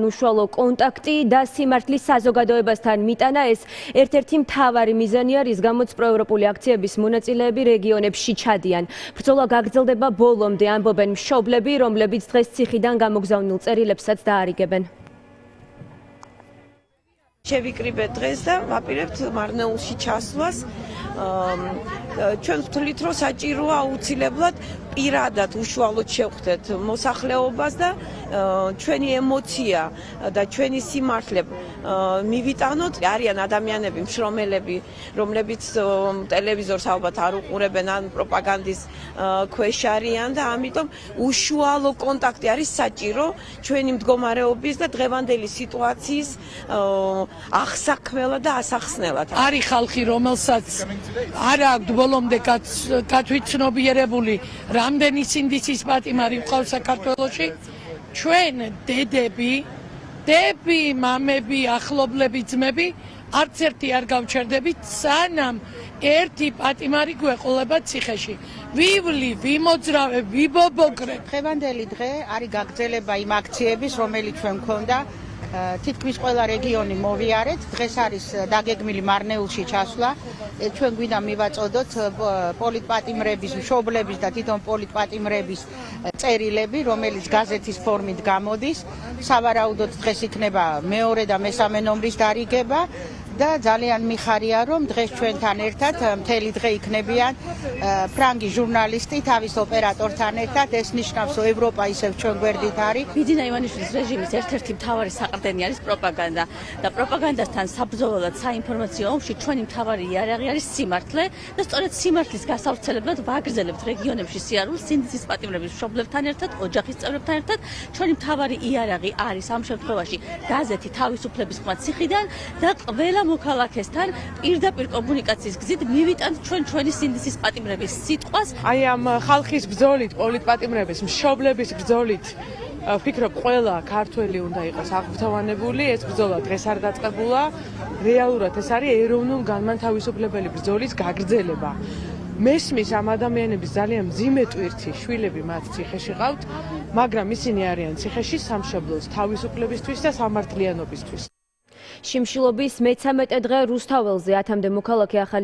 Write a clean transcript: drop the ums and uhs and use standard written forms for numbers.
უშუალო კონტაქტი და სიმართლის საზოგადოებასთან მიტანა ეს ერთ-ერთი მთავარი მიზანია, რის გამოც პროევროპული აქციების მონაწილეები რეგიონებში ჩადიან. ბრძოლა გაგრძელდება ბოლომდე, ამბობენ მშობლები, რომლებიც დღეს ციხიდან გამოგზავნილ წერილებსაც დაარიგებენ. შევიკრიბეთ დღეს და ვაპირებთ მარნეულში ჩასვლას. ჩვენ ვთვლით, რომ საჭიროა აუცილებლად პირადად უშუალოდ შევხვდეთ მოსახლეობას და ჩვენი ემოცია და ჩვენი სიმართლე მივიტანოთ. არიან ადამიანები, მშრომელები, რომლებიც ტელევიზორს ალბათ არ უყურებენ ან პროპაგანდის ქვეშ არიან და ამიტომ უშუალო კონტაქტი არის საჭირო ჩვენი მდგომარეობის და დღევანდელი სიტუაციის აღსაქმელად და ასახსნელად. არის ხალხი, რომელსაც არ აქვს ბოლომდე გათვითცნობიერებული რამდენი სინდისის პატიმარი მყავს საქართველოში. ჩვენ დედები, მამები, ახლობლები, ძმები არც ერთი არ გავჩერდებით, სანამ ერთი პატიმარი გვეყოლება ციხეში. ვივლი, ვიმოძრავე, ვიბობოკრე. დღევანდელი დღე არის გაგრძელება იმ აქციების, რომელიც ჩვენ მქონდა. თითქმის ყველა რეგიონი მოვიარეთ. დღეს არის დაგეგმილი მარნეულში ჩასვლა. ჩვენ გვინდა მივაწოდოთ პოლიტპატიმრების, მშობლების და თვითონ პოლიტპატიმრების წერილები, რომელიც გაზეთის ფორმით გამოდის. სავარაუდოდ დღეს იქნება მეორე და მესამე ნომრის დარიგება. და ძალიან მიხარია, რომ დღეს ჩვენთან ერთად მთელი დღე იქნებიან ფრანგი ჟურნალისტი თავის ოპერატორთან ერთად. ეს ნიშნავს, რომ ევროპა ისევ ჩვენ გვერდით არის. ბიძინა ივანიშვილის რეჟიმის ერთ-ერთი მთავარი საყრდენი არის პროპაგანდა და პროპაგანდასთან საბრძოლოდ საინფორმაციო ომში ჩვენი მთავარი იარაღი არის სიმართლე და სწორედ სიმართლის გასავრცელებლად ვაგრძელებთ რეგიონებში სიარულს სინდისის პატიმრების მშობლებთან ერთად, ოჯახის წევრებთან ერთად. ჩვენი მთავარი იარაღი არის ამ შემთხვევაში გაზეთი თავისუფლების ხმა ციხიდან და ყველა მოქალაქესთან პირდაპირ კომუნიკაციის გზით მივიტანთ ჩვენი სინდისის პატიმრების სიტყვას. აი ამ ხალხის ბრძოლით, პოლიტპატიმრების, მშობლების ბრძოლით ვფიქრობ, ყველა ქართველი უნდა იყოს აღფრთოვანებული. ეს ბრძოლა დღეს არ დაწყებულა. რეალურად ეს არის ეროვნულ-განმათავისუფლებელი ბრძოლის გაგრძელება. მესმის ამ ადამიანების ძალიან მძიმე ტვირთი, შვილები მათ ციხეში ყავთ, მაგრამ ისინი არიან ციხეში სამშობლოს თავისუფლებისთვის და სამართლიანობისთვის. შიმშილობის მე-13 დღე რუსთაველზე 10-მდე მოქალაქე ახალი